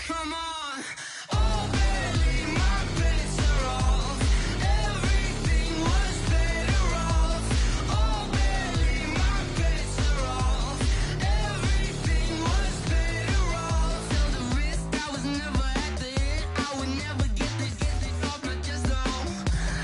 Come on. Oh, baby, my bets are off. Everything was better off. Oh, baby, my bets are off. Everything was better off. Till the risk, I was never at the end. I would never get it off, but just know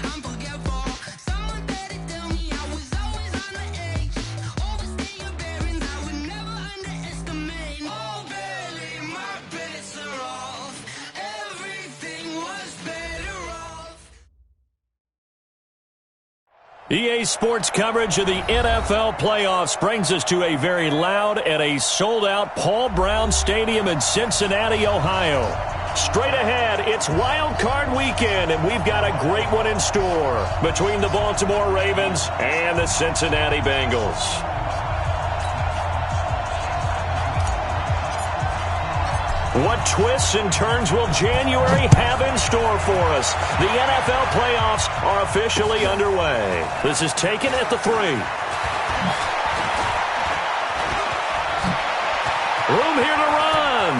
I'm forgetful. Someone better tell me I was always on the edge. Overstay your bearings, I would never underestimate. Oh, baby, my bets are off. Everything was better off. EA Sports coverage of the NFL playoffs brings us to a very loud and a sold-out Paul Brown Stadium in Cincinnati, Ohio. Straight ahead, it's Wild Card Weekend, and we've got a great one in store between the Baltimore Ravens and the Cincinnati Bengals. What twists and turns will January have in store for us? The NFL playoffs are officially underway. This is taken at the 3. Room here to run.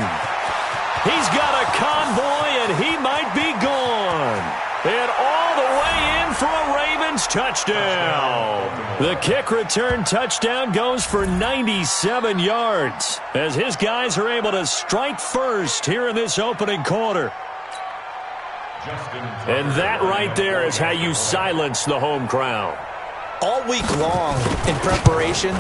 He's got a convoy, and he might be gone. And all the way in for a Ravens touchdown. The kick return touchdown goes for 97 yards as his guys are able to strike first here in this opening quarter. And that right there is how you silence the home crowd. All week long in preparation,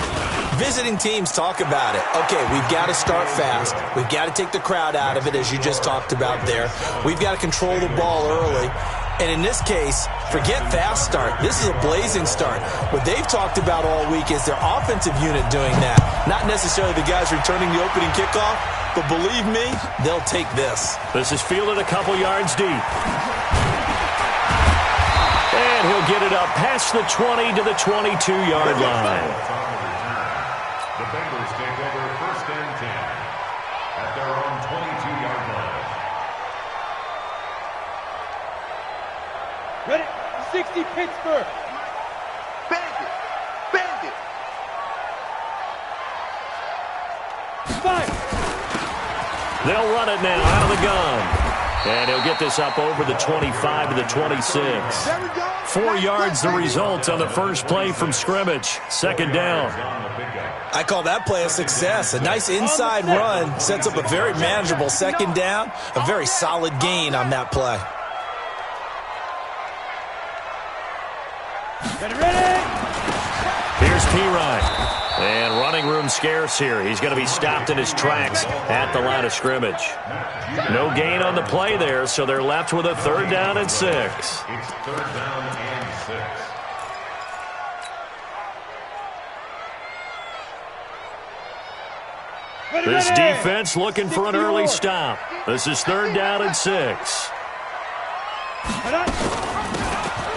visiting teams talk about it. Okay, we've got to start fast. We've got to take the crowd out of it, as you just talked about there. We've got to control the ball early. And in this case, forget fast start. This is a blazing start. What they've talked about all week is their offensive unit doing that. Not necessarily the guys returning the opening kickoff, but believe me, they'll take this. This is fielded a couple yards deep. And he'll get it up past the 20 to the 22-yard line. The Bengals take over 1st and 10 at their own 22-yard line. Ready? 60 Pittsburgh. Bang it! Bang it! 5. They'll run it now out of the gun. And he'll get this up over the 25 to the 26. 4 yards the result on the first play from scrimmage. 2nd down. I call that play a success. A nice inside run sets up a very manageable 2nd down. A very solid gain on that play. Ready? Here's P-Ryan. And running room scarce here. He's going to be stopped in his tracks at the line of scrimmage. No gain on the play there, so they're left with a 3rd down and 6. It's 3rd down and 6. This defense looking for an early stop. This is 3rd down and 6.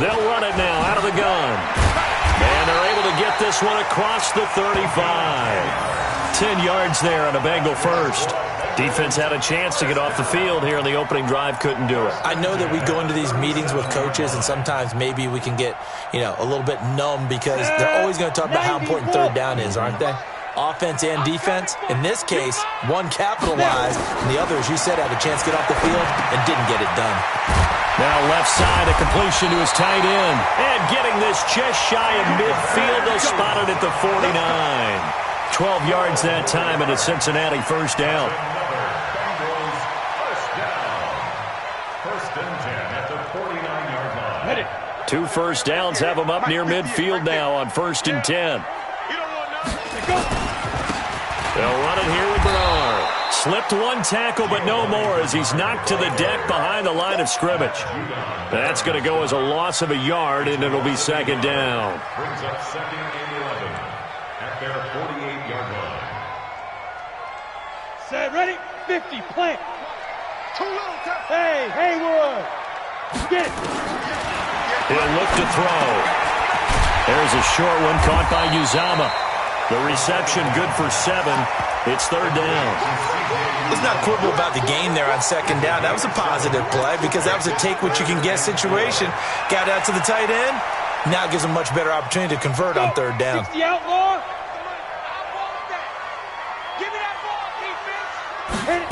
They'll run it now out of the gun. And they're able to get this one across the 35. 10 yards there on a Bengal first. Defense had a chance to get off the field here in the opening drive, couldn't do it. I know that we go into these meetings with coaches, and sometimes maybe we can get, a little bit numb because they're always going to talk about how important 3rd down is, aren't they? Offense and defense. In this case, one capitalized, and the other, as you said, had a chance to get off the field and didn't get it done. Now left side, a completion to his tight end. And getting this just shy of midfield, they'll spot it at the 49. 12 yards that time, and a Cincinnati 1st down. 1st and 10 at the 49-yard line. 2 first downs have them up near midfield now on 1st and 10. They'll run it here with Bernard. Slipped one tackle, but no more as he's knocked to the deck behind the line of scrimmage. That's going to go as a loss of a yard, and it'll be 2nd down. Brings up 2nd and 11 at their 48-yard line. Set, ready? 50, plant. Hey, Haywood. Get it. He'll look to throw. There's a short one caught by Uzama. The reception good for 7. It's 3rd down. Let's not quibble about the gain there on 2nd down. That was a positive play because that was a take-what-you-can-get situation. Got out to the tight end. Now it gives them a much better opportunity to convert on 3rd down. 60 outlaw. Give me that ball, defense! Hit it.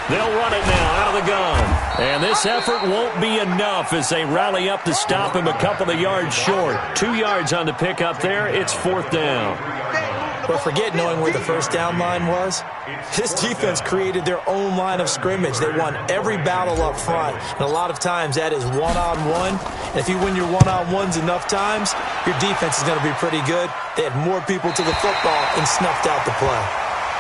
They'll run it now out of the gun. And this effort won't be enough as they rally up to stop him a couple of yards short. 2 yards on the pickup there. It's 4th down. But forget knowing where the first down line was. This defense created their own line of scrimmage. They won every battle up front. And a lot of times that is one-on-one. And if you win your one-on-ones enough times, your defense is going to be pretty good. They had more people to the football and snuffed out the play.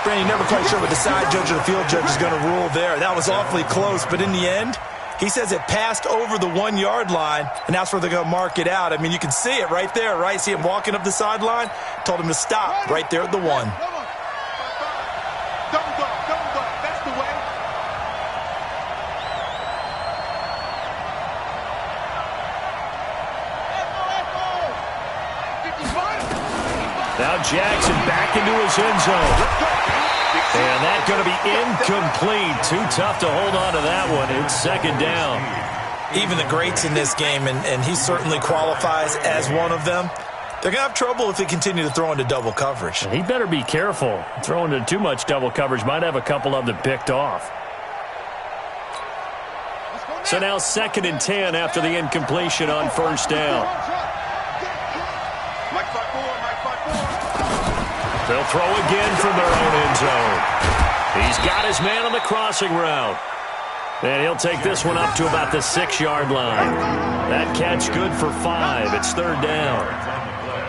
Brandon, you're never quite sure what the side judge or the field judge is going to rule there. That was awfully close, but in the end, he says it passed over the 1 yard line, and that's where they're going to mark it out. I mean, you can see it right there, right? See him walking up the sideline? Told him to stop right there at the 1. Double dog. That's the way. Now Jackson back into his end zone. And that's going to be incomplete. Too tough to hold on to that one. It's 2nd down. Even the greats in this game, and he certainly qualifies as one of them, they're going to have trouble if they continue to throw into double coverage. He better be careful. Throwing into too much double coverage might have a couple of them picked off. So now 2nd and 10 after the incompletion on 1st down. They'll throw again from their own end zone. He's got his man on the crossing route. And he'll take this one up to about the 6-yard line. That catch good for 5. It's 3rd down.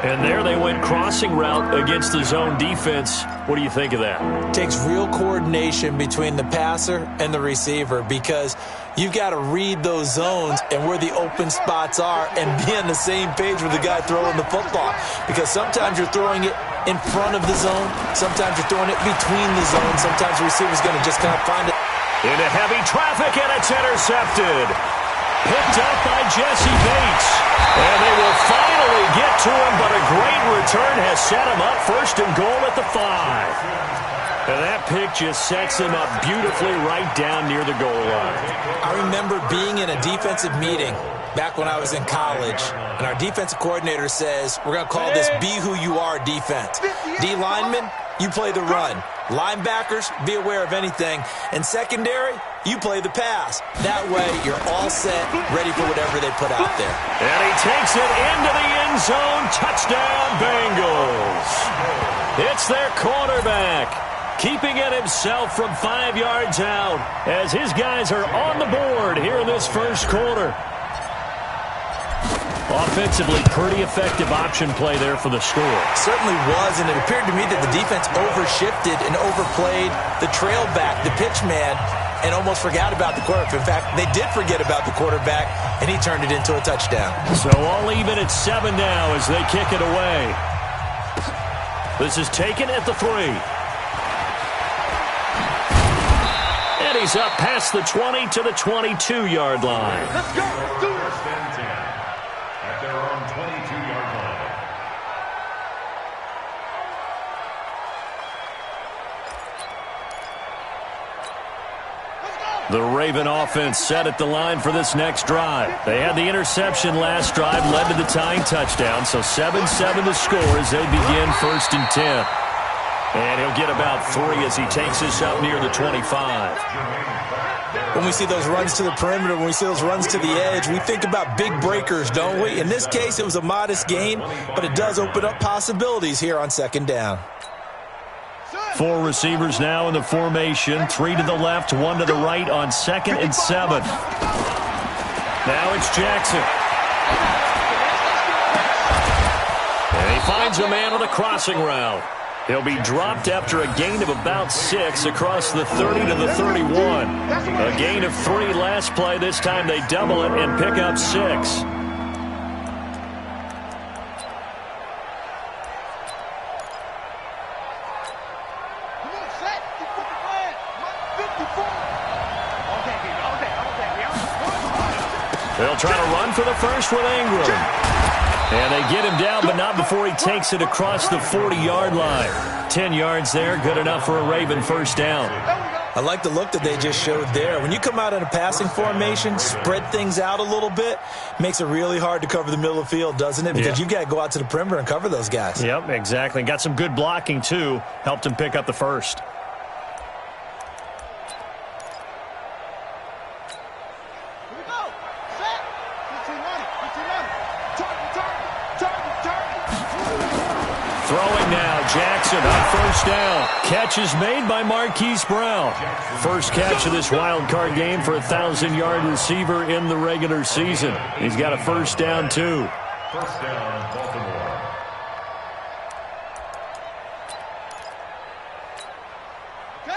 And there they went crossing route against the zone defense. What do you think of that? Takes real coordination between the passer and the receiver because you've got to read those zones and where the open spots are and be on the same page with the guy throwing the football. Because sometimes you're throwing it in front of the zone. Sometimes you're throwing it between the zones. Sometimes the receiver's going to just kind of find it. Into heavy traffic, and it's intercepted. Picked up by Jesse Bates. And they will finally get to him, but a great return has set him up 1st and goal at the 5. And that pick just sets him up beautifully right down near the goal line. I remember being in a defensive meeting back when I was in college, and our defensive coordinator says, we're going to call this Be Who You Are defense. D linemen, you play the run. Linebackers, be aware of anything. And secondary, you play the pass. That way, you're all set, ready for whatever they put out there. And he takes it into the end zone. Touchdown, Bengals. It's their quarterback, keeping it himself from 5 yards out as his guys are on the board here in this 1st quarter. Offensively, pretty effective option play there for the score. Certainly was, and it appeared to me that the defense overshifted and overplayed the trail back, the pitch man, and almost forgot about the quarterback. In fact, they did forget about the quarterback, and he turned it into a touchdown. So all even at 7 now as they kick it away. This is taken at the 3. And he's up past the 20 to the 22-yard line. Let's go. Let's do it. 1st and 10 at their own 22-yard line. The Raven offense set at the line for this next drive. They had the interception last drive, led to the tying touchdown, so 7-7 to score as they begin 1st and 10. And he'll get about 3 as he takes this up near the 25. When we see those runs to the perimeter, when we see those runs to the edge, we think about big breakers, don't we? In this case, it was a modest gain, but it does open up possibilities here on 2nd down. 4 receivers now in the formation. 3 to the left, 1 to the right on 2nd and 7. Now it's Jackson. And he finds a man on the crossing route. He'll be dropped after a gain of about 6 across the 30 to the 31. A gain of 3 last play. This time they double it and pick up 6. They'll try to run for the first with Ingram. And they get him down, but not before he takes it across the 40-yard line. 10 yards there, good enough for a Raven 1st down. I like the look that they just showed there. When you come out in a passing formation, spread things out a little bit, makes it really hard to cover the middle of the field, doesn't it? Because you've got to go out to the perimeter and cover those guys. Yep, exactly. Got some good blocking, too. Helped him pick up the first. Throwing now, Jackson on first down. Catch is made by Marquise Brown. First catch of this wild card game for a 1,000-yard receiver in the regular season. He's got a first down, too. First down, Baltimore.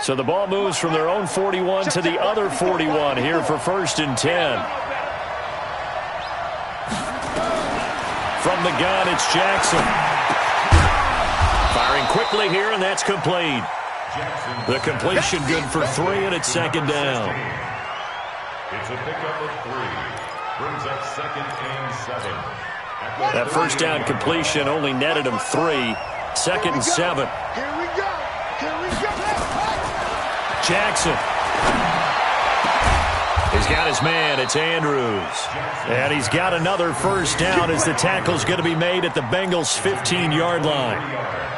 So the ball moves from their own 41 to the other 41 here for 1st and 10. From the gun, it's Jackson. Firing quickly here, and that's complete. The completion good for 3, and it's 2nd down. It's a pickup of 3. Brings up 2nd and 7. That first down completion only netted him 3. 2nd and 7. Here we go. Here we go. Jackson. He's got his man. It's Andrews. And he's got another first down as the tackle's going to be made at the Bengals' 15-yard line.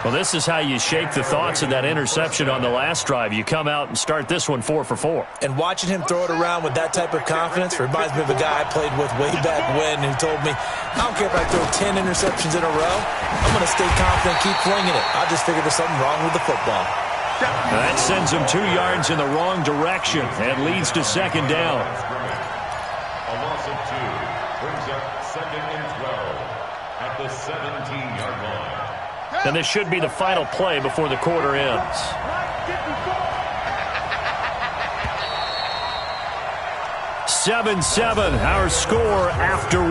Well, this is how you shake the thoughts of that interception on the last drive. You come out and start this one 4 for 4. And watching him throw it around with that type of confidence reminds me of a guy I played with way back when who told me, I don't care if I throw 10 interceptions in a row. I'm going to stay confident, keep flinging it. I just figured there's something wrong with the football. That sends him 2 yards in the wrong direction and leads to 2nd down. A loss of 2 brings up 2nd and 12 at the 17-yard line. And this should be the final play before the quarter ends. 7-7, our score after 1.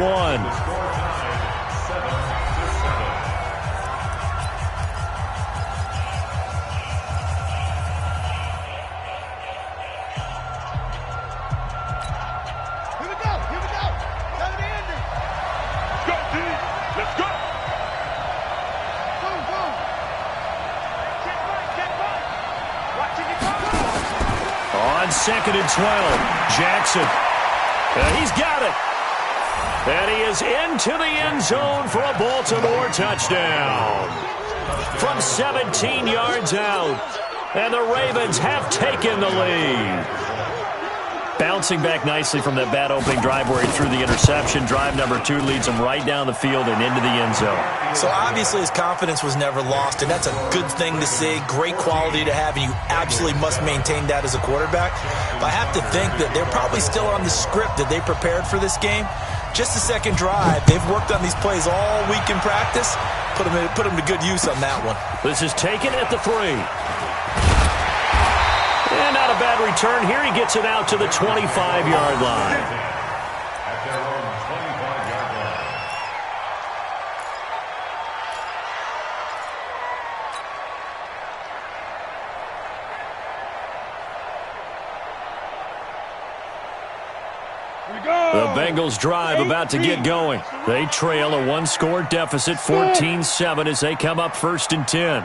On 2nd and 12, Jackson. He's got it. And he is into the end zone for a Baltimore touchdown. From 17 yards out. And the Ravens have taken the lead. Bouncing back nicely from that bad opening drive where he threw the interception. Drive number 2 leads him right down the field and into the end zone. So obviously his confidence was never lost, and that's a good thing to see, great quality to have, and you absolutely must maintain that as a quarterback. But I have to think that they're probably still on the script that they prepared for this game. Just the second drive. They've worked on these plays all week in practice. Put them to good use on that one. This is taken at the 3. And not a bad return here. He gets it out to the 25-yard line. At their own 25-yard line. The Bengals drive about to get going. They trail a 1-score deficit, 14-7, as they come up 1st and 10.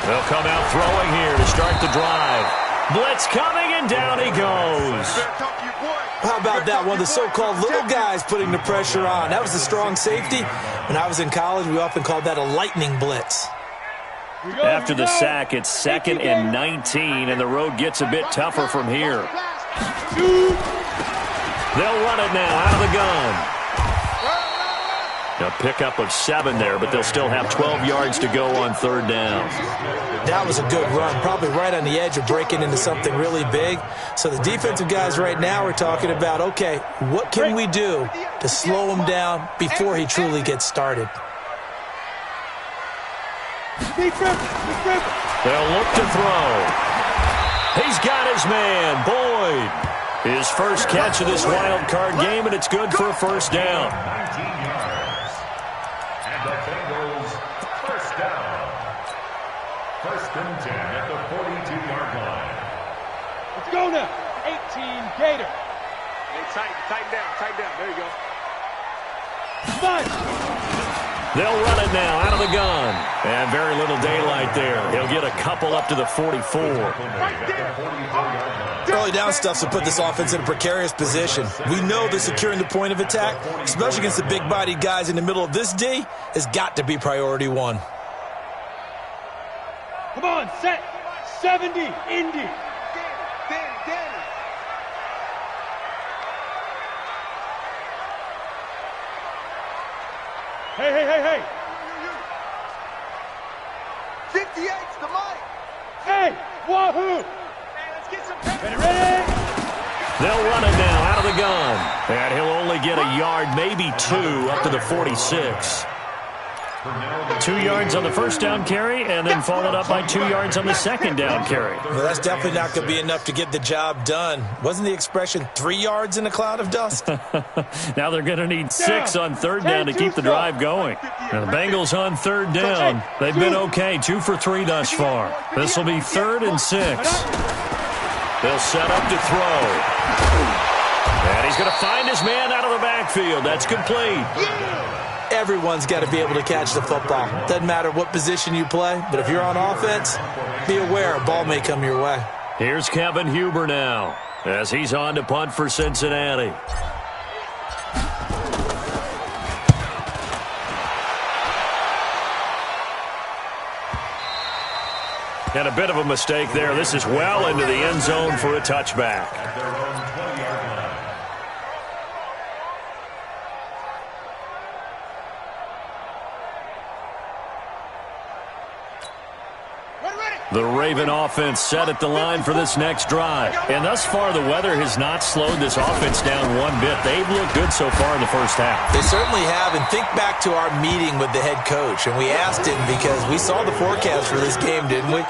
They'll come out throwing here to start the drive. Blitz coming, and down he goes. How about that? One of the so-called little guys putting the pressure on. That was a strong safety. When I was in college, we often called that a lightning blitz. After the sack, it's 2nd and 19, and the road gets a bit tougher from here. They'll run it now out of the gun. A pickup of 7 there, but they'll still have 12 yards to go on 3rd down. That was a good run, probably right on the edge of breaking into something really big. So the defensive guys right now are talking about, okay, what can we do to slow him down before he truly gets started? They'll look to throw. He's got his man, Boyd. His first catch of this wild card game, and it's good for a 1st down. 19 yards. And the Bengals first down. 1st and 10 at the 42-yard line. Let's go now. 18 Gator. Hey, tighten down. There you go. 5. They'll run it now out of the gun. And very little daylight there. He'll get a couple up to the 44. Early down stuff will put this offense in a precarious position. We know that securing the point of attack, especially against the big-bodied guys in the middle of this D, has got to be priority 1. Come on, set. 70, Indy. Danny. Hey. Wahoo! Ready, ready! They'll run it now out of the gun. And he'll only get a yard, maybe 2, up to the 46. 2 yards on the first down carry, and then followed up by 2 yards on the second down carry. Well, that's definitely not going to be enough to get the job done. Wasn't the expression 3 yards in a cloud of dust? Now they're going to need 6 on third down to keep the drive going. Now the Bengals on third down. They've been okay, 2 for 3 thus far. This will be 3rd and 6. They'll set up to throw. And he's going to find his man out of the backfield. That's complete. Everyone's got to be able to catch the football. Doesn't matter what position you play, but if you're on offense, be aware a ball may come your way. Here's Kevin Huber now as he's on to punt for Cincinnati. And a bit of a mistake there. This is well into the end zone for a touchback. The Raven offense set at the line for this next drive. And thus far, the weather has not slowed this offense down one bit. They've looked good so far in the first half. They certainly have. And think back to our meeting with the head coach. And we asked him because we saw the forecast for this game, didn't we?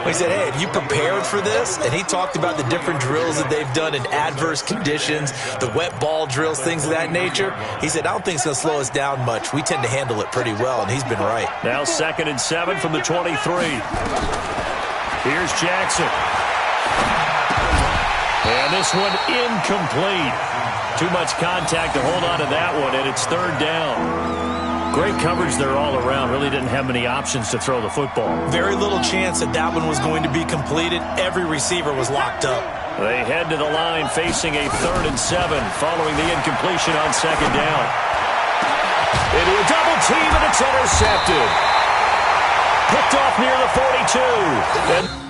We said, hey, have you prepared for this? And he talked about the different drills that they've done in adverse conditions, the wet ball drills, things of that nature. He said, I don't think it's going to slow us down much. We tend to handle it pretty well, and he's been right. Now 2nd and 7 from the 23. Here's Jackson. And this one incomplete. Too much contact to hold on to that one, and it's 3rd down. Great coverage there all around. Really didn't have many options to throw the football. Very little chance that that one was going to be completed. Every receiver was locked up. They head to the line facing a 3rd and 7 following the incompletion on 2nd down. Into a double team, and it's intercepted. Picked off near the 42.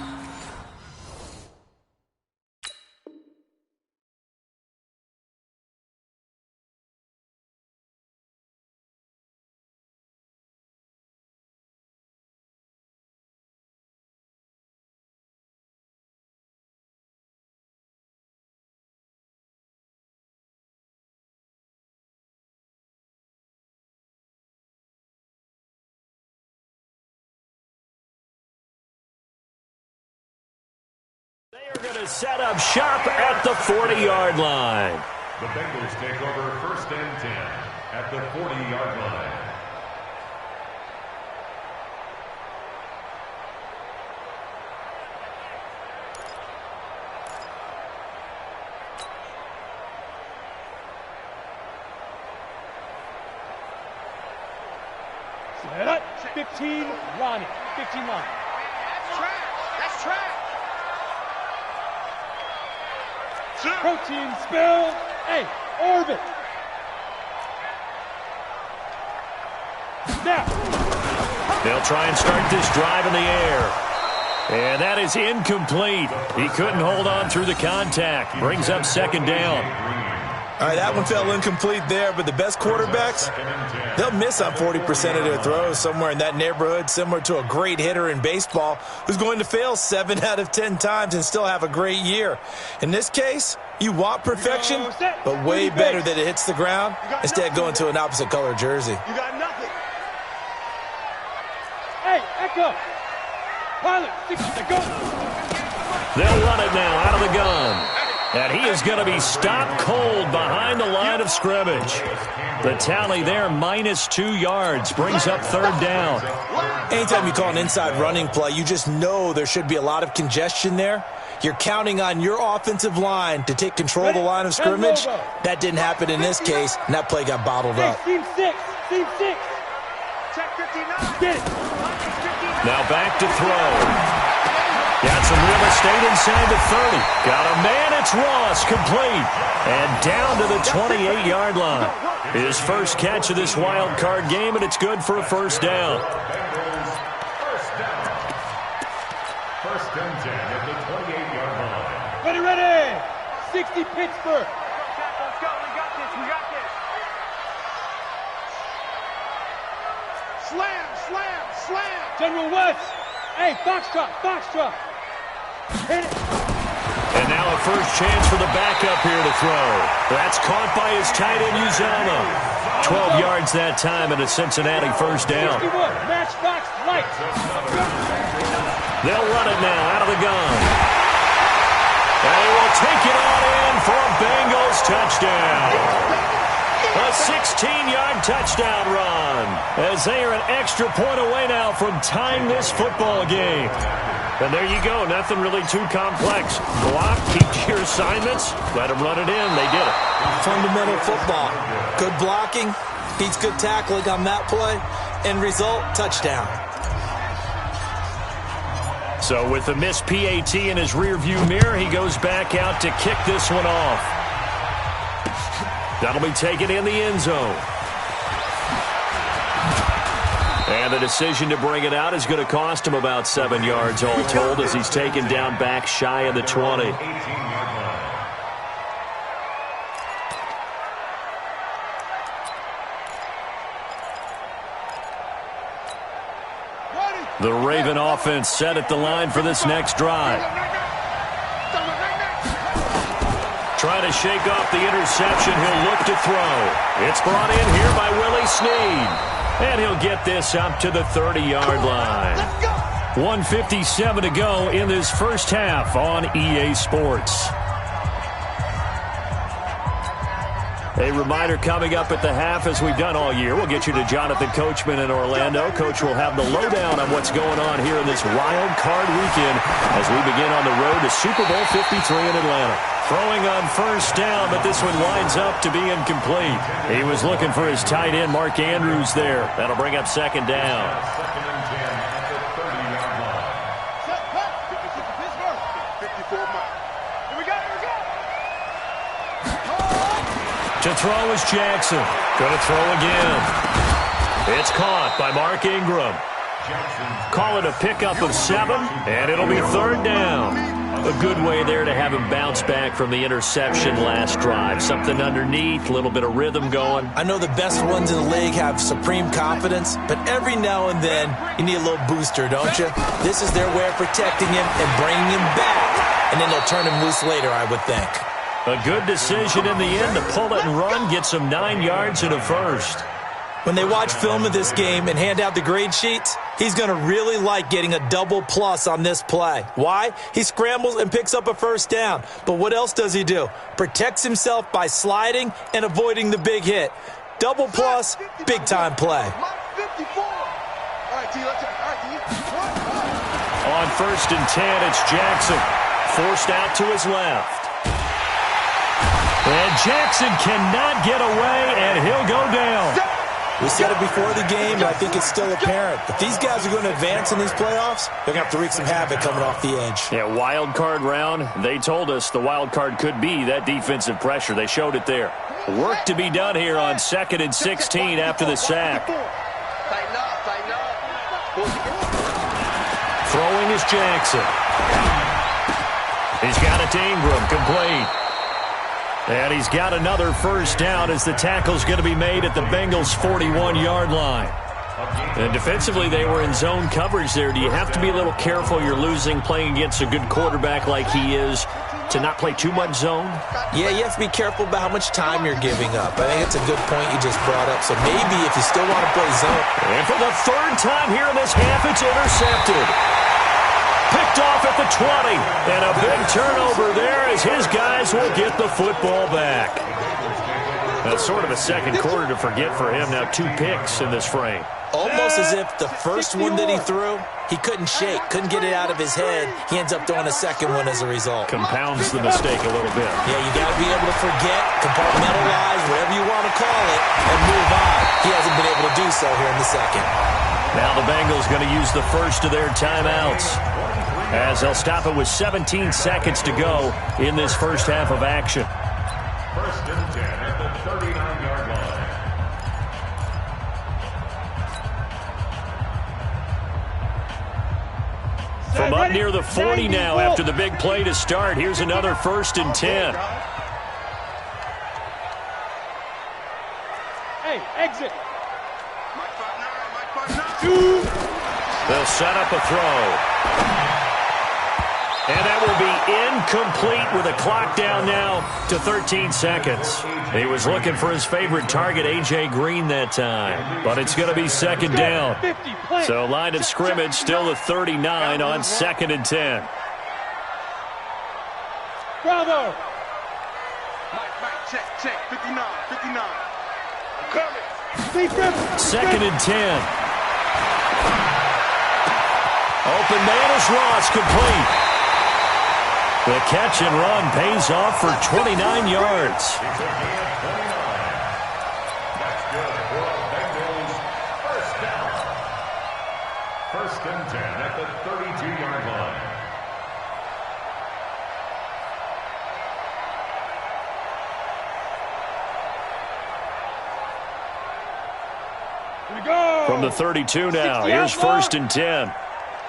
They are going to set up shop at the 40-yard line. The Bengals take over 1st and 10 at the 40-yard line. Set up. 15, Ronnie. 15 line. That's trash. That's trash. Protein spill. Hey, orbit. Now. They'll try and start this drive in the air. And that is incomplete. He couldn't hold on through the contact. Brings up 2nd down. All right, that one fell incomplete there, but the best quarterbacks, they'll miss on 40% of their throws, somewhere in that neighborhood, similar to a great hitter in baseball who's going to fail 7 out of 10 times and still have a great year. In this case, you want perfection, but way better that it hits the ground instead of going to an opposite color jersey. You got nothing. Hey, Echo. Pilot, 60 to go. They'll run it now out of the gun. And he is going to be stopped cold behind the line of scrimmage. The tally there, -2 yards, brings up 3rd down. Anytime you call an inside running play, you just know there should be a lot of congestion there. You're counting on your offensive line to take control of the line of scrimmage. That didn't happen in this case, and that play got bottled up. Team 6. Team 6. Check 59. Get it. Now back to throw. Got some real estate inside the 30. Got a man, it's Ross, complete. And down to the 28-yard line. His first catch of this wild card game, and it's good for a 1st down. First and 10 at the 28-yard line. Ready, ready. 60 Pittsburgh. Let's go. We got this. We got this. Slam, slam, slam. General West. Hey, Foxtrot, Foxtrot. Hit it. And now a first chance for the backup here to throw. That's caught by his tight end, Uzama. 12 yards that time and a Cincinnati first down. 61, matchbox lights. They'll run it now out of the gun. And he will take it on in for a Bengals touchdown. A 16-yard touchdown run as they are an extra point away now from tying this football game. And there you go. Nothing really too complex. Block, keep to your assignments, let them run it in. They did it. Fundamental football. Good blocking, beats good tackling on that play. End result, touchdown. So with the missed PAT in his rearview mirror, he goes back out to kick this one off. That'll be taken in the end zone. And the decision to bring it out is going to cost him about 7 yards all told as he's taken down back shy of the 20. The Raven offense set at the line for this next drive. Trying to shake off the interception. He'll look to throw. It's brought in here by Willie Snead. And he'll get this up to the 30-yard line. 1:57 to go in this first half on EA Sports. A reminder coming up at the half, as we've done all year. We'll get you to Jonathan Coachman in Orlando. Coach will have the lowdown on what's going on here in this wild card weekend as we begin on the road to Super Bowl 53 in Atlanta. Throwing on first down, but this one winds up to be incomplete. He was looking for his tight end, Mark Andrews, there. That'll bring up second down. Second and 10 at the 30-yard line. Here we go. To throw is Jackson. Going to throw again. It's caught by Mark Ingram. Call it a pickup of 7, and it'll be third down. A good way there to have him bounce back from the interception last drive. Something underneath, a little bit of rhythm going. I know the best ones in the league have supreme confidence, but every now and then you need a little booster, don't you? This is their way of protecting him and bringing him back, and then they'll turn him loose later, I would think. A good decision in the end to pull it and run, get some 9 yards and a first. When they watch film of this game and hand out the grade sheets, he's going to really like getting a double plus on this play. Why? He scrambles and picks up a first down. But what else does he do? Protects himself by sliding and avoiding the big hit. Double plus, big-time play. On first and 10, it's Jackson. Forced out to his left. And Jackson cannot get away, and he'll go down. We said it before the game, and I think it's still apparent. If these guys are going to advance in these playoffs, they're going to have to wreak some havoc coming off the edge. Yeah, wild card round. They told us the wild card could be that defensive pressure. They showed it there. Work to be done here on 2nd and 16 after the sack. Throwing is Jackson. He's got it to Ingram, complete. And he's got another first down as the tackle's going to be made at the Bengals' 41-yard line. And defensively, they were in zone coverage there. Do you have to be a little careful? You're losing playing against a good quarterback like he is to not play too much zone? Yeah, you have to be careful about how much time you're giving up. I think it's a good point you just brought up. So maybe if you still want to play zone. And for the third time here in this half, it's intercepted. Picked off at the 20, and a big turnover there as his guys will get the football back. That's sort of a second quarter to forget for him. Now 2 picks in this frame. Almost as if the first one that he threw, he couldn't shake, couldn't get it out of his head. He ends up throwing a second one as a result. Compounds the mistake a little bit. Yeah, you got to be able to forget, compartmentalize, whatever you want to call it, and move on. He hasn't been able to do so here in the second. Now the Bengals going to use the first of their timeouts, as they'll stop it with 17 seconds to go in this first half of action. First and 10 at the 39-yard line. From up near the 40 now after the big play to start. Here's another first and 10. Hey, exit. They'll set up a throw. And that will be incomplete with a clock down now to 13 seconds. He was looking for his favorite target, A.J. Green, that time. But it's going to be second down. So line of scrimmage still the 39 on 2nd and 10. Bravo. Mike, check. 59. I'm coming. 2nd and 10. Open man is Ross, complete. The catch and run pays off for 29 yards. That's good for Bengals. First down. 1st and 10 at the 32-yard line. We go. From the 32 now, here's 1st and 10.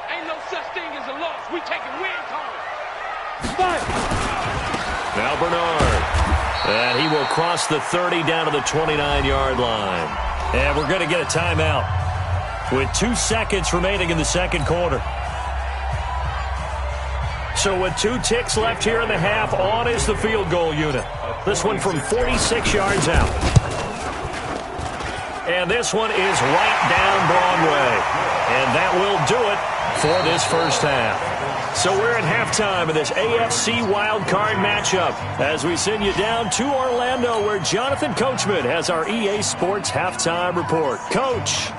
Ain't no such thing as a loss. We taking wins home. Now Bernard. And he will cross the 30 down to the 29-yard line. And we're going to get a timeout with 2 seconds remaining in the second quarter. So with 2 ticks left here in the half, on is the field goal unit. This one from 46 yards out. And this one is right down Broadway. And that will do it for this first half. So we're at halftime of this AFC wildcard matchup as we send you down to Orlando where Jonathan Coachman has our EA Sports halftime report. Coach.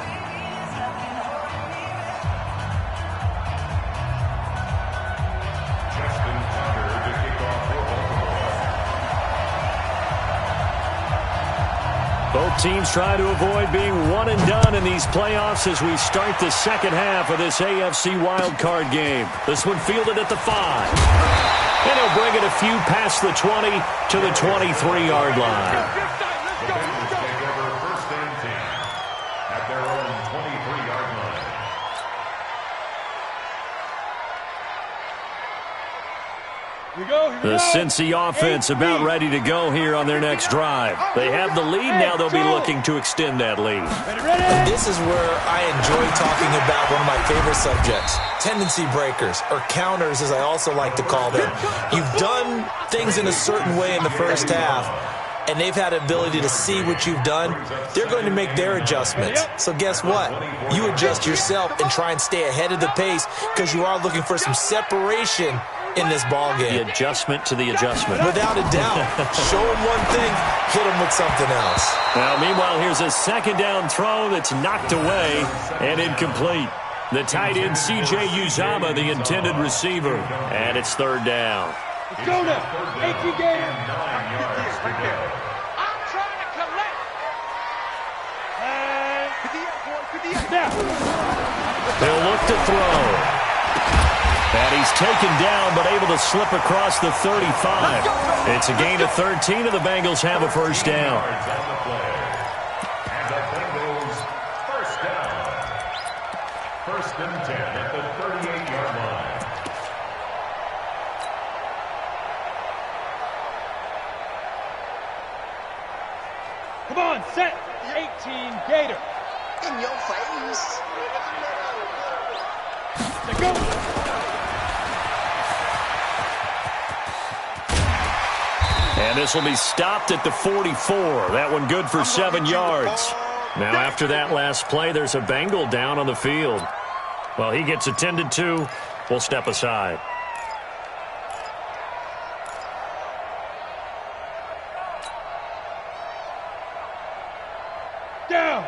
Both teams try to avoid being one and done in these playoffs as we start the second half of this AFC wildcard game. This one fielded at the 5. And he'll bring it a few past the 20 to the 23-yard line. The Bengals take over 1st and 10 at their own 23-yard line. The Cincy offense about ready to go here on their next drive. They have the lead now. They'll be looking to extend that lead. And this is where I enjoy talking about one of my favorite subjects, tendency breakers, or counters as I also like to call them. You've done things in a certain way in the first half, and they've had the ability to see what you've done. They're going to make their adjustments. So guess what? You adjust yourself and try and stay ahead of the pace because you are looking for some separation in this ball game. The adjustment to the adjustment. Without a doubt. Show them one thing, hit them with something else. Now, meanwhile, here's a second down throw that's knocked away and incomplete. The tight end, C.J. Uzama, the intended receiver. And it's 3rd down. Let's go now. 18 games. 9 yards to go. I'm trying to collect. Now. They'll look to throw. And he's taken down, but able to slip across the 35. It's a gain of 13, and the Bengals have a first down. And the Bengals first down. 1st and 10 at the 38-yard line. Come on, set. 18 Gator. In your face. Let's go. And this will be stopped at the 44. That one good for 7 yards. Now, after that last play, there's a Bengal down on the field. Well, he gets attended to. We'll step aside. Down.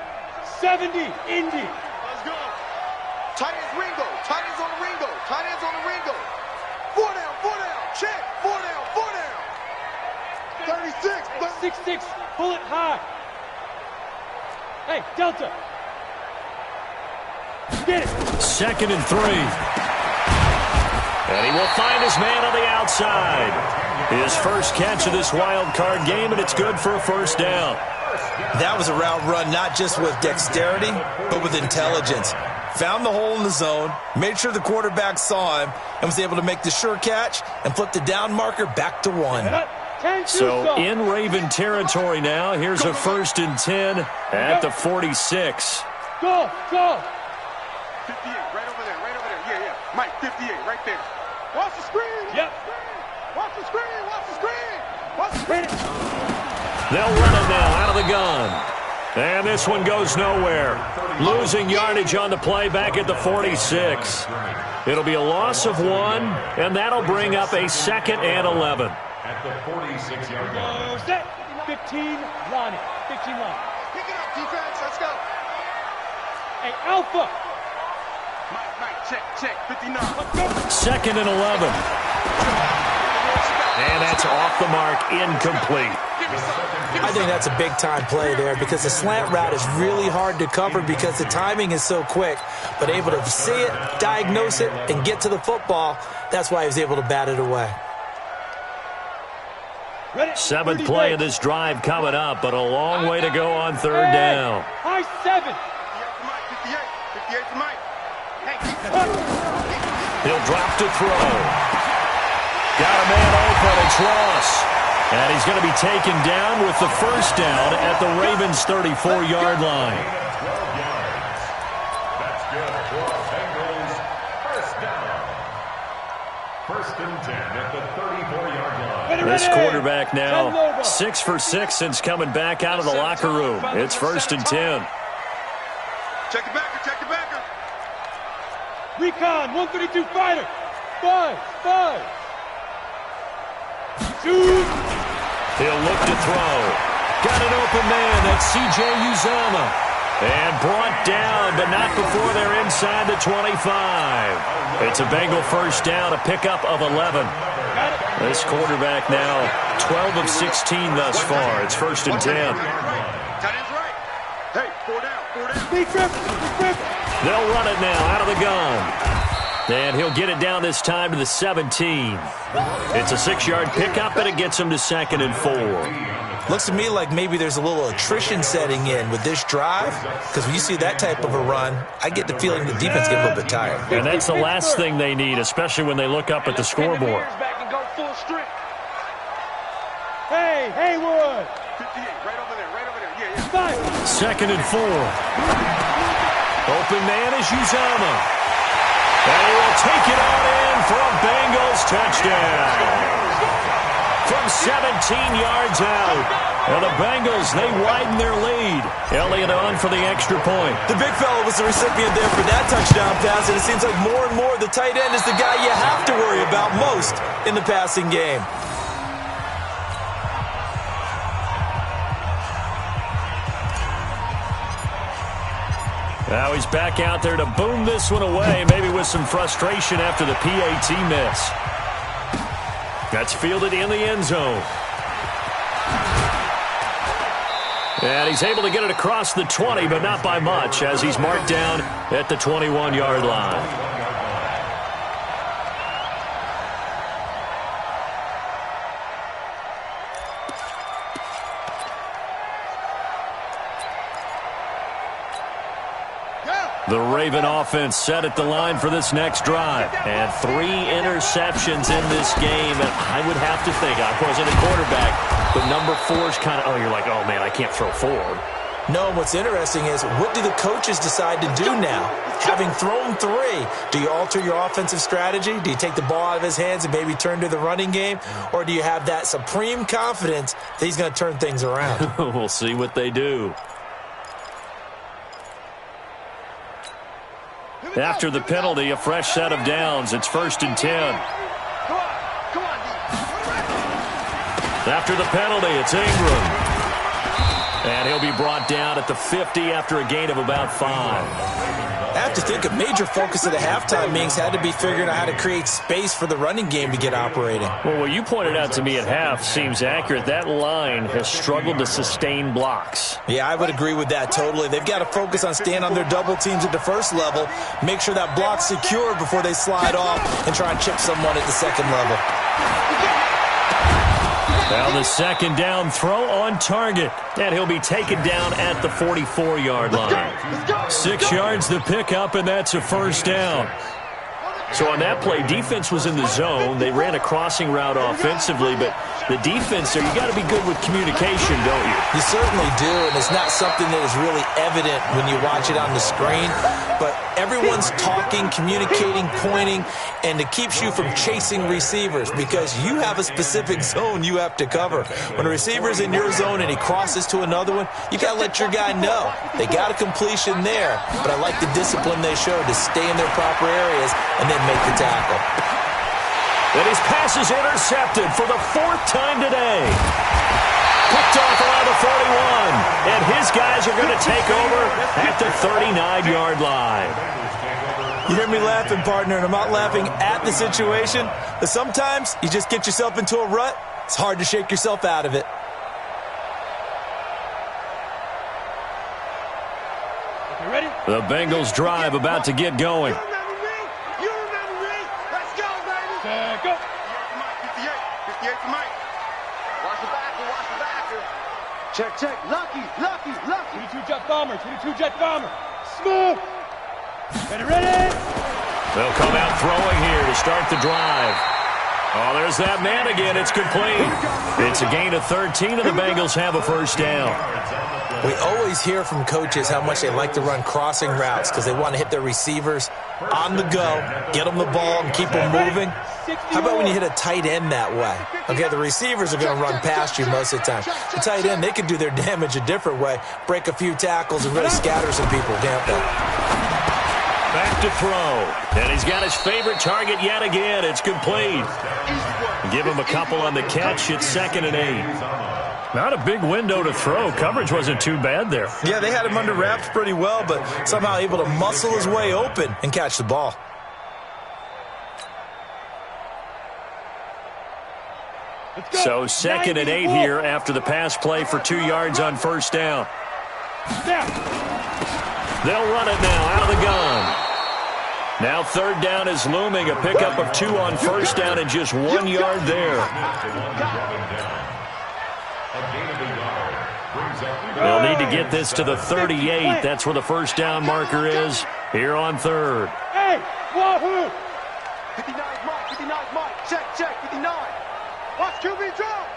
70. Indy. Let's go. Tight ends Ringo. Tight ends on the Ringo. Tight ends on the Ringo. 4 down. Check. 4 down. 36. 6-6. Pull it high. Hey, Delta. Get it. 2nd and 3. And he will find his man on the outside. His first catch of this wild card game, and it's good for a first down. That was a route run not just with dexterity, but with intelligence. Found the hole in the zone, made sure the quarterback saw him, and was able to make the sure catch and flip the down marker back to 1. So in Raven territory now. Here's a 1st and 10 at the 46. Go. 58, right over there. Yeah. Mike, 58, right there. Watch the screen. Yep. Watch the screen. Watch the screen. Watch the screen. They'll run it now out of the gun. And this one goes nowhere. Losing yardage on the play back at the 46. It'll be a loss of 1, and that'll bring up a 2nd and 11. At the 46-yard line. Set. 15 line. 15 line. Pick it up, defense. Let's go. Hey, Alpha. Mike, check. 59. Let's go. 2nd and 11. And that's off the mark, incomplete. I think that's a big-time play there because the slant route is really hard to cover because the timing is so quick. But able to see it, diagnose it, and get to the football, that's why he was able to bat it away. 7th play of this drive coming up, but a long way to go on 3rd down. High 7. 58 for Mike. He'll drop to throw. Got a man open, it's Ross. And he's going to be taken down with the 1st down at the Ravens' 34-yard line. 12 yards. That's good for Bengals. 1st down. 1st and 10 at the 34-yard line. This quarterback now 6 for 6 since coming back out of the locker room. It's 1st and 10. Check the backer. Recon, 132 fighter. 5. Shoot. He'll look to throw. Got an open man. That's C.J. Uzomah. And brought down, but not before they're inside the 25. It's a Bengal 1st down, a pickup of 11. This quarterback now 12 of 16 thus far. It's 1st and 10. Tight end's right. Hey, 4 down. Big grip. They'll run it now out of the gun. And he'll get it down this time to the 17. It's a 6-yard pickup, and it gets him to 2nd and 4. Looks to me like maybe there's a little attrition setting in with this drive because when you see that type of a run, I get the feeling the defense get a little bit tired. And that's the last thing they need, especially when they look up at the scoreboard. Hey, Haywood. 58, right over there. Yeah. 2nd and 4. Open man is Uzomah. And he will take it on in for a Bengals touchdown. From 17 yards out. And the Bengals, they widen their lead. Elliott on for the extra point. The big fella was the recipient there for that touchdown pass, and it seems like more and more the tight end is the guy you have to worry about most in the passing game. Now he's back out there to boom this one away, maybe with some frustration after the PAT miss. That's fielded in the end zone. And he's able to get it across the 20, but not by much, as he's marked down at the 21-yard line. The Raven offense set at the line for this next drive. And 3 interceptions in this game. And I would have to think, I wasn't a quarterback, but number 4 is kind of, you're like, oh, man, I can't throw 4. No, what's interesting is what do the coaches decide to do now? Having thrown 3, do you alter your offensive strategy? Do you take the ball out of his hands and maybe turn to the running game? Or do you have that supreme confidence that he's going to turn things around? We'll see what they do. After the penalty, a fresh set of downs. It's 1st and 10. After the penalty, it's Ingram. And he'll be brought down at the 50 after a gain of about 5. I have to think a major focus of the halftime meetings had to be figuring out how to create space for the running game to get operating. Well, what you pointed out to me at half seems accurate. That line has struggled to sustain blocks. Yeah, I would agree with that totally. They've got to focus on staying on their double teams at the first level, make sure that block's secure before they slide off and try and chip someone at the second level. Now the 2nd down throw on target. And he'll be taken down at the 44-yard line. 6 yards the pickup, and that's a 1st down. So on that play, defense was in the zone. They ran a crossing route offensively, but the defense there, you got to be good with communication, don't you? You certainly do, and it's not something that is really evident when you watch it on the screen. But everyone's talking, communicating, pointing, and it keeps you from chasing receivers because you have a specific zone you have to cover. When a receiver's in your zone and he crosses to another one, you got to let your guy know. They got a completion there, but I like the discipline they showed to stay in their proper areas and then make the tackle. And his pass is intercepted for the 4th time today. Picked off around the 41, and his guys are going to take over at the 39-yard line. You hear me laughing, partner, and I'm not laughing at the situation, but sometimes you just get yourself into a rut. It's hard to shake yourself out of it. Okay, ready? The Bengals drive about to get going. You remember me? You remember me? Let's go, baby. Go. 58 for Mike. Watch the backer, watch the backer. Check. Lucky. 22 jet bomber, 22 jet bomber. Smooth. Ready? They'll come out throwing here to start the drive. Oh, there's that man again. It's complete. It's a gain of 13, and the Bengals have a first down. We always hear from coaches how much they like to run crossing routes because they want to hit their receivers on the go, get them the ball, and keep them moving. How about when you hit a tight end that way? Okay, the receivers are going to run past you most of the time. The tight end, they can do their damage a different way, break a few tackles, and really scatter some people, can't they? Back to throw. And he's got his favorite target yet again. It's complete. Give him a couple on the catch. It's 2nd and 8. Not a big window to throw. Coverage wasn't too bad there. Yeah, they had him under wraps pretty well, but somehow able to muscle his way open and catch the ball. So 2nd and 8 here after the pass play for 2 yards on first down. They'll run it now out of the gun. Now 3rd down is looming. A pickup of 2 on first down and just 1 yard there. They'll need to get this to the 38. That's where the first down marker is here on 3rd. Hey, wahoo! 59 Mike. Check, 59. Watch QB drop.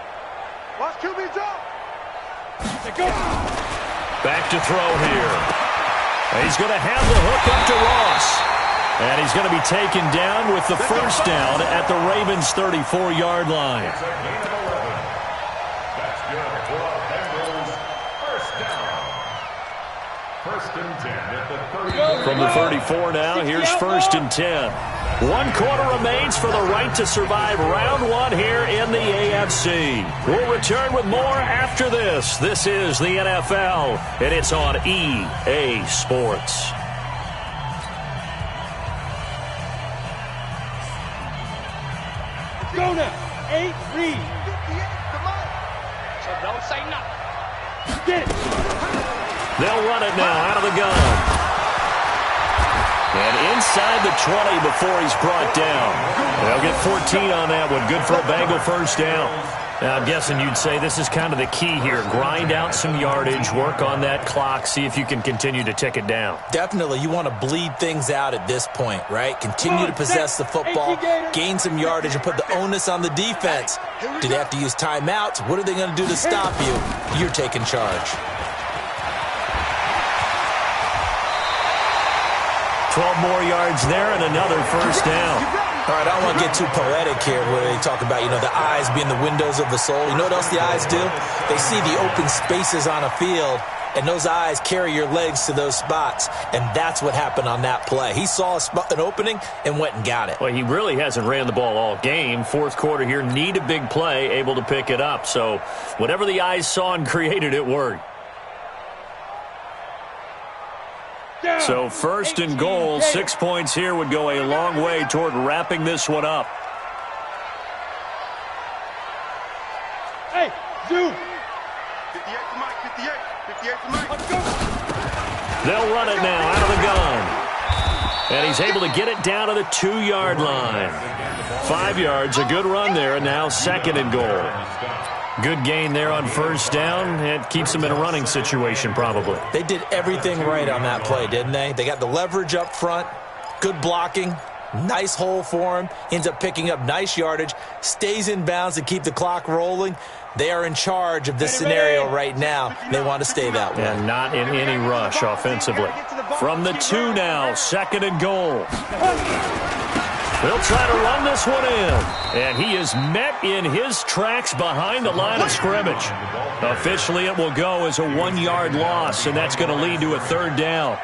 Back to throw here. He's going to have the hook up to Ross. And he's going to be taken down with the first down at the Ravens' 34-yard line. That's good for the Bengals. First down. 1st and 10 at the 30. From the 34 now, here's 1st and 10. 1 quarter remains for the right to survive round 1 here in the AFC. We'll return with more after this. This is the NFL, and it's on EA Sports. Go now. 8 read. 58 for Mike. So don't say nothing. Get it. They'll run it now out of the gun. And inside the 20 before he's brought down. They'll get 14 on that one. Good for a Bengal first down. Now, I'm guessing you'd say this is kind of the key here. Grind out some yardage, work on that clock, see if you can continue to tick it down. Definitely, you want to bleed things out at this point, right? Continue to possess the football, gain some yardage, and put the onus on the defense. Do they have to use timeouts? What are they going to do to stop you? You're taking charge. 12 more yards there and another first down. All right, I don't want to get too poetic here where they talk about, the eyes being the windows of the soul. You know what else the eyes do? They see the open spaces on a field, and those eyes carry your legs to those spots, and that's what happened on that play. He saw an opening and went and got it. Well, he really hasn't ran the ball all game. 4th quarter here, need a big play, able to pick it up. So whatever the eyes saw and created, it worked. So 1st and goal, 6 points here would go a long way toward wrapping this one up. Hey, zoom. 58 for Mike. 58 for Mike. Let's go. They'll run it now out of the gun. And he's able to get it down to the 2-yard line. 5 yards, a good run there, and now 2nd and goal. Good gain there on first down. It keeps them in a running situation probably. They did everything right on that play, didn't they? They got the leverage up front, good blocking, Nice hole for him. Ends up picking up nice yardage. Stays in bounds to keep the clock rolling. They are in charge of this scenario right now. They want to stay that way. And not in any rush offensively. From the 2 now, 2nd and goal. They'll try to run this one in. And he is met in his tracks behind the line of scrimmage. Officially, it will go as a 1-yard loss, and that's going to lead to a 3rd down.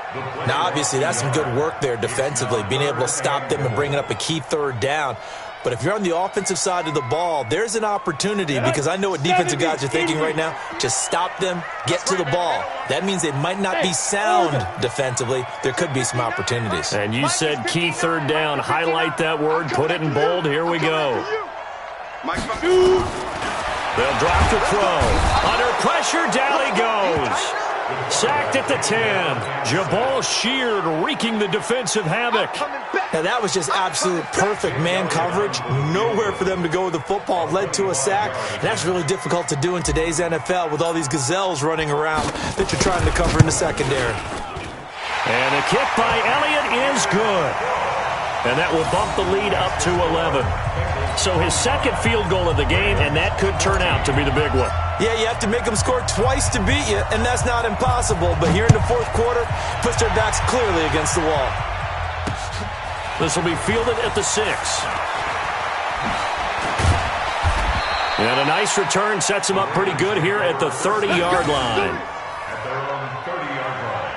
Now, obviously, that's some good work there defensively, being able to stop them and bringing up a key 3rd down. But if you're on the offensive side of the ball, there's an opportunity, because I know what defensive guys are thinking right now. Just stop them, get to the ball. That means they might not be sound defensively. There could be some opportunities. And you said key 3rd down. Highlight that word, put it in bold. Here we go. They'll drop the throw. Under pressure, down he goes. Sacked at the 10. Jabal Sheard wreaking the defensive havoc. Now, that was just absolute perfect man coverage. Nowhere for them to go with the football. Led to a sack. And that's really difficult to do in today's NFL with all these gazelles running around that you're trying to cover in the secondary. And the kick by Elliott is good. And that will bump the lead up to 11. So his 2nd field goal of the game, and that could turn out to be the big one. Yeah, you have to make them score twice to beat you, and that's not impossible. But here in the 4th quarter, puts their backs clearly against the wall. This will be fielded at the 6. And a nice return sets him up pretty good here at the 30-yard line. At their own 30-yard line.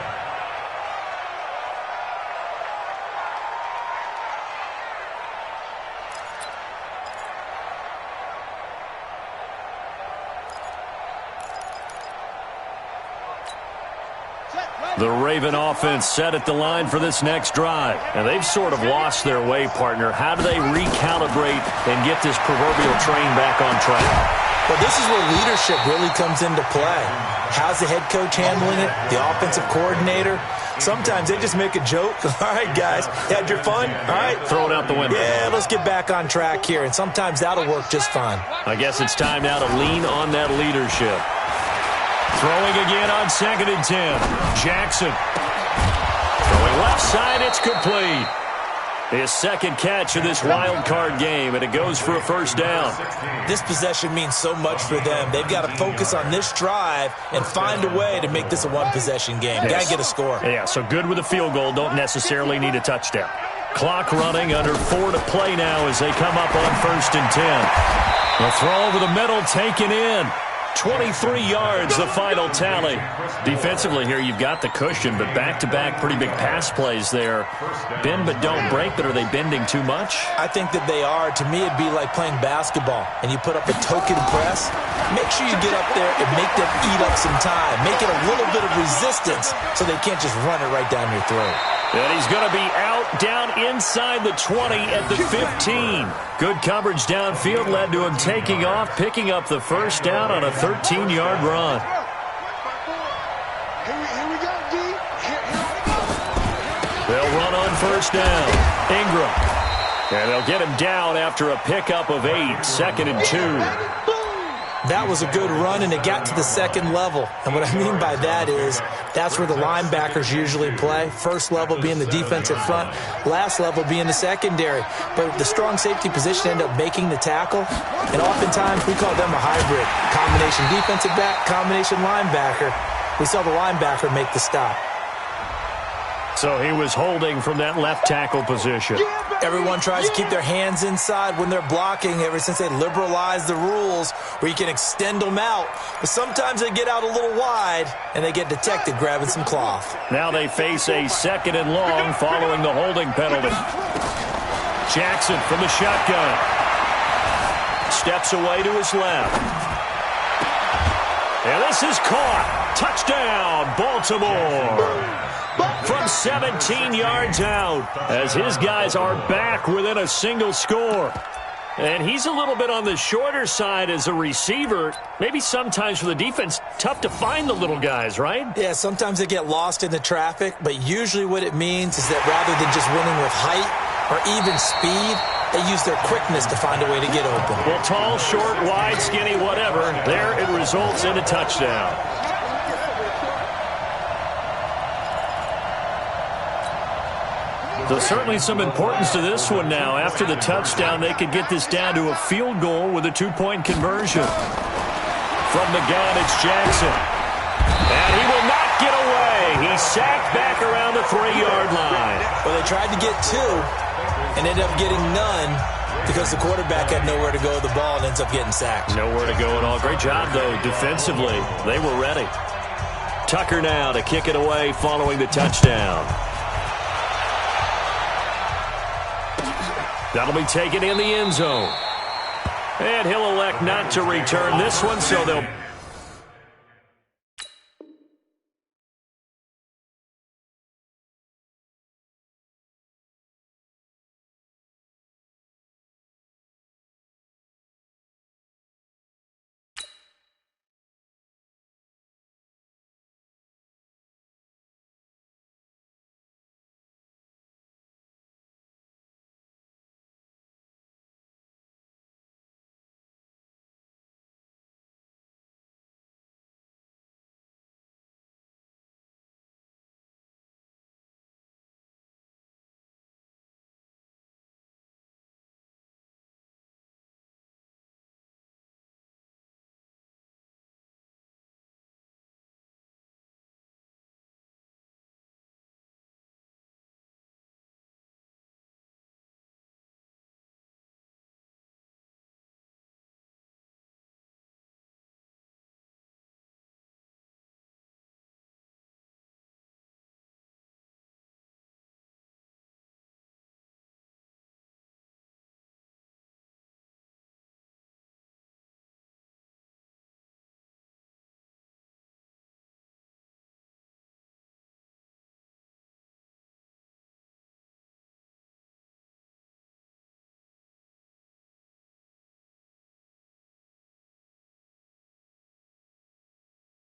The Raven offense set at the line for this next drive. And they've sort of lost their way, partner. How do they recalibrate and get this proverbial train back on track? Well, this is where leadership really comes into play. How's the head coach handling it? The offensive coordinator? Sometimes they just make a joke. All right, guys, had your fun? All right. Throw it out the window. Yeah, let's get back on track here. And sometimes that'll work just fine. I guess it's time now to lean on that leadership. Throwing again on 2nd and 10. Jackson. Throwing left side, it's complete. His 2nd catch of this wild card game, and it goes for a 1st down. This possession means so much for them. They've got to focus on this drive and find a way to make this a 1-possession game. Yes. Got to get a score. Yeah, so good with a field goal. Don't necessarily need a touchdown. Clock running, under 4 to play now as they come up on 1st and 10. The throw over the middle, taken in. 23 yards, the final tally. Defensively here, you've got the cushion, but back-to-back pretty big pass plays there. Bend but don't break, but are they bending too much? I think that they are. To me, it'd be like playing basketball, and you put up a token press. Make sure you get up there and make them eat up some time. Make it a little bit of resistance so they can't just run it right down your throat. And he's going to be out down inside the 20 at the 15. Good coverage downfield led to him taking off, picking up the 1st down on a 13-yard run. Here we go, D. They'll run on 1st down. Ingram. And they'll get him down after a pickup of 8, 2nd and 2. That was a good run, and it got to the 2nd level. And what I mean by that is that's where the linebackers usually play. 1st level being the defensive front, last level being the secondary. But the strong safety position ended up making the tackle, and oftentimes we call them a hybrid. Combination defensive back, combination linebacker. We saw the linebacker make the stop. So he was holding from that left tackle position. Everyone tries to keep their hands inside when they're blocking ever since they liberalized the rules where you can extend them out. But sometimes they get out a little wide and they get detected grabbing some cloth. Now they face a 2nd and long following the holding penalty. Jackson from the shotgun. Steps away to his left. And this is caught. Touchdown, Baltimore. From 17 yards out as his guys are back within a single score. And he's a little bit on the shorter side as a receiver. Maybe sometimes for the defense, tough to find the little guys, right? Yeah, sometimes they get lost in the traffic, but usually what it means is that rather than just winning with height or even speed, they use their quickness to find a way to get open. Well, tall, short, wide, skinny, whatever, there it results in a touchdown. So certainly some importance to this one now. After the touchdown, they could get this down to a field goal with a 2-point conversion. From the gun, it's Jackson. And he will not get away. He's sacked back around the 3-yard line. Well, they tried to get 2 and ended up getting none because the quarterback had nowhere to go with the ball and ends up getting sacked. Nowhere to go at all. Great job, though, defensively. They were ready. Tucker now to kick it away following the touchdown. That'll be taken in the end zone. And he'll elect not to return this one, so they'll...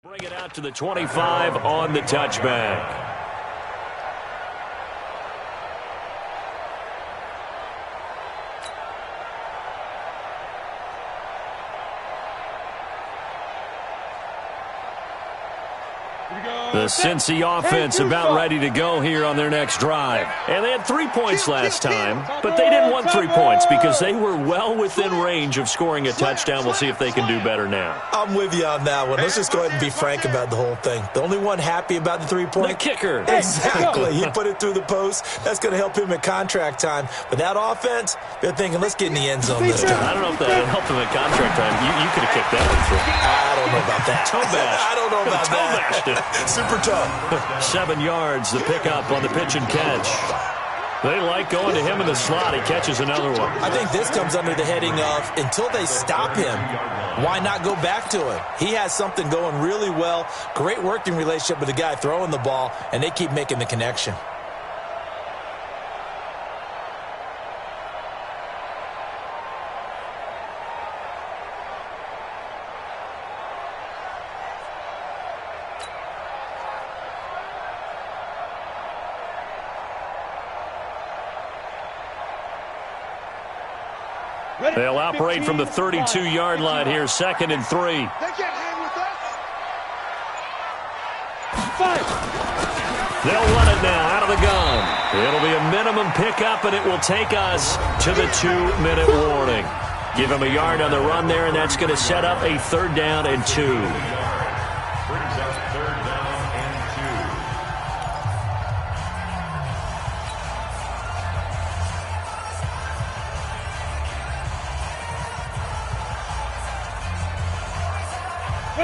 Bring it out to the 25 on the touchback. The Cincy offense about ready to go here on their next drive. And they had 3 points last time, but they didn't want 3 points because they were well within range of scoring a touchdown. We'll see if they can do better now. I'm with you on that one. Let's just go ahead and be frank about the whole thing. The only one happy about the 3-point? The kicker. Exactly. He put it through the post. That's going to help him at contract time. But that offense, they're thinking, let's get in the end zone this time. I don't know if that helped him at contract time. You could have kicked that one through. I don't know about that. Toe bash. I don't know about Toe bashed it. Super tough. 7 yards, the pickup on the pitch and catch. They like going to him in the slot. He catches another one. I think this comes under the heading of, until they stop him, why not go back to him? He has something going really well. Great working relationship with the guy throwing the ball, and they keep making the connection. They'll operate from the 32-yard line here, 2nd and 3. They can't hang with us. They'll run it now out of the gun. It'll be a minimum pickup, and it will take us to the 2-minute warning. Give him a yard on the run there, and that's going to set up a 3rd down and 2. Brings up 3rd down and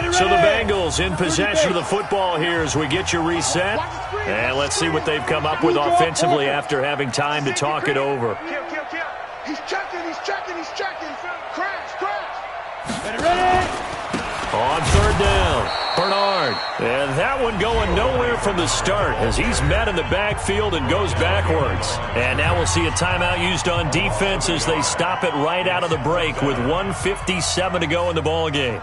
2. So the Bengals in possession of the football here as we get you reset. And let's see what they've come up with offensively after having time to talk it over. Kill. He's checking. Crash. Ready? On 3rd down, Bernard. And that one going nowhere from the start as he's met in the backfield and goes backwards. And now we'll see a timeout used on defense as they stop it right out of the break with 1:57 to go in the ballgame.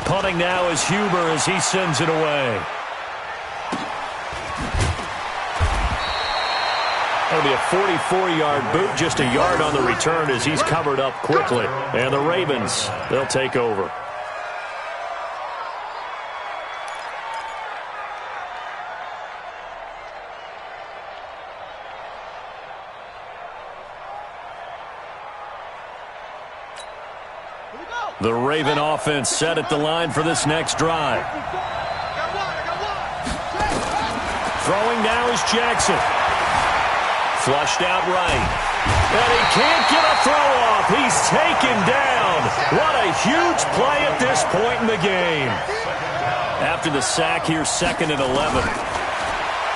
Punting now is Huber as he sends it away. That'll be a 44-yard boot, just a yard on the return as he's covered up quickly. And the Ravens, they'll take over. The Raven offense set at the line for this next drive. Throwing now is Jackson. Flushed out right. And he can't get a throw off. He's taken down. What a huge play at this point in the game. After the sack, here's 2nd and 11.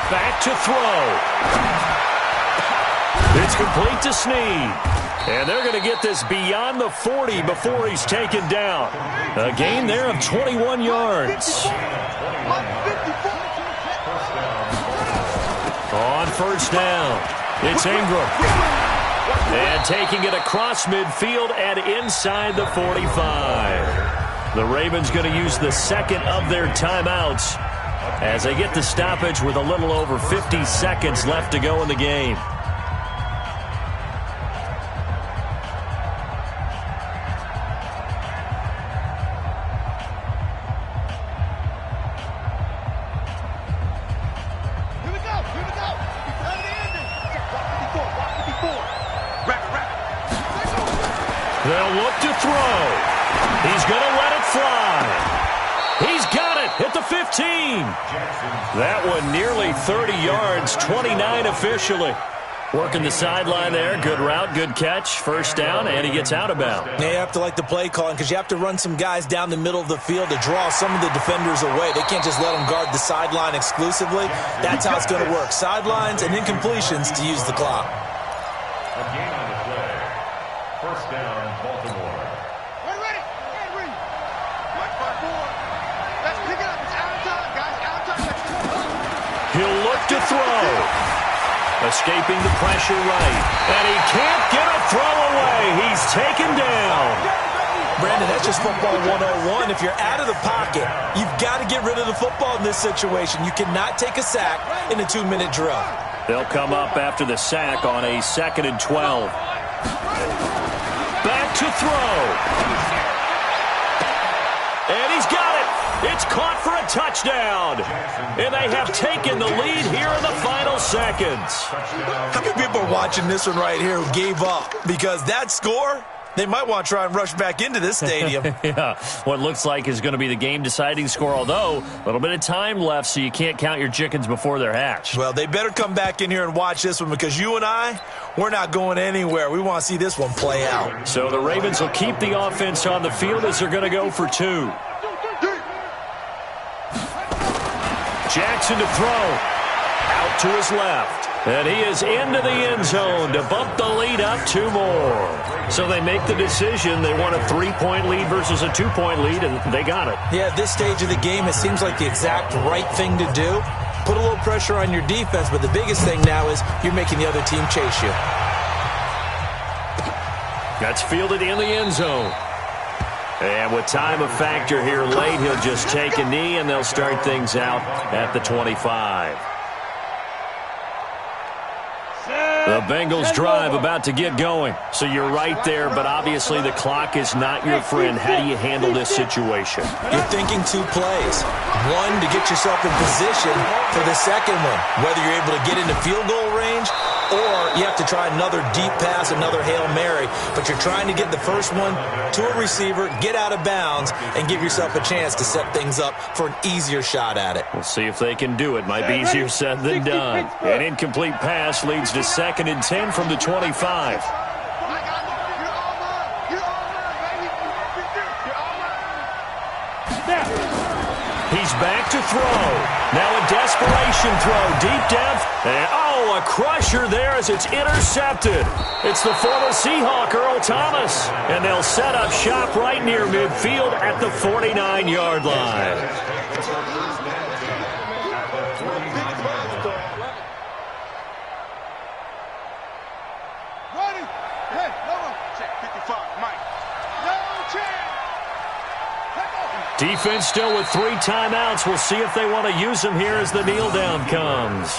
Back to throw. It's complete to Snead. And they're going to get this beyond the 40 before he's taken down. A gain there of 21 yards. On first down, it's Ingram. And taking it across midfield and inside the 45. The Ravens going to use the second of their timeouts as they get the stoppage with a little over 50 seconds left to go in the game. They'll look to throw. He's going to let it fly. He's got it at the 15. That one nearly 30 yards, 29 officially. Working the sideline there. Good route, good catch. First down, and he gets out of bounds. Now you have to like the play calling because you have to run some guys down the middle of the field to draw some of the defenders away. They can't just let them guard the sideline exclusively. That's how it's going to work. Sidelines and incompletions to use the clock. A gain on the play. First down, Baltimore. Ready. Watch my board. Let's pick it up. It's out of time, guys. Out of time. He'll look to throw. Escaping the pressure right. And he can't get a throw away. He's taken down. Brandon, that's just football 101. If you're out of the pocket, you've got to get rid of the football in this situation. You cannot take a sack in a 2-minute drill. They'll come up after the sack on a 2nd and 12. Back to throw. And he's got it. It's caught for a touchdown. And they have taken the lead here in the final seconds. How many people are watching this one right here who gave up? Because that score, they might want to try and rush back into this stadium. Yeah, what looks like is going to be the game-deciding score, although a little bit of time left, so you can't count your chickens before they're hatched. Well, they better come back in here and watch this one because you and I, we're not going anywhere. We want to see this one play out. So the Ravens will keep the offense on the field as they're going to go for 2. Jackson to throw. Out to his left. And he is into the end zone to bump the lead up 2 more. So they make the decision. They want a 3-point lead versus a 2-point lead, and they got it. Yeah, at this stage of the game, it seems like the exact right thing to do. Put a little pressure on your defense, but the biggest thing now is you're making the other team chase you. That's fielded in the end zone. And with time a factor here late, he'll just take a knee, and they'll start things out at the 25. The Bengals drive about to get going. So you're right there, but obviously the clock is not your friend. How do you handle this situation? You're thinking 2 plays. One, to get yourself in position for the second one, whether you're able to get into field goal range or you have to try another deep pass, another Hail Mary. But you're trying to get the first one to a receiver, get out of bounds, and give yourself a chance to set things up for an easier shot at it. We'll see if they can do it. Might be easier said than done. An incomplete pass leads to 2nd and 10 from the 25. He's back to throw. Now a desperation throw deep down. And, oh, a crusher there as it's intercepted. It's the former Seahawk, Earl Thomas. And they'll set up shop right near midfield at the 49-yard line. Defense still with 3 timeouts. We'll see if they want to use them here as the kneel down comes.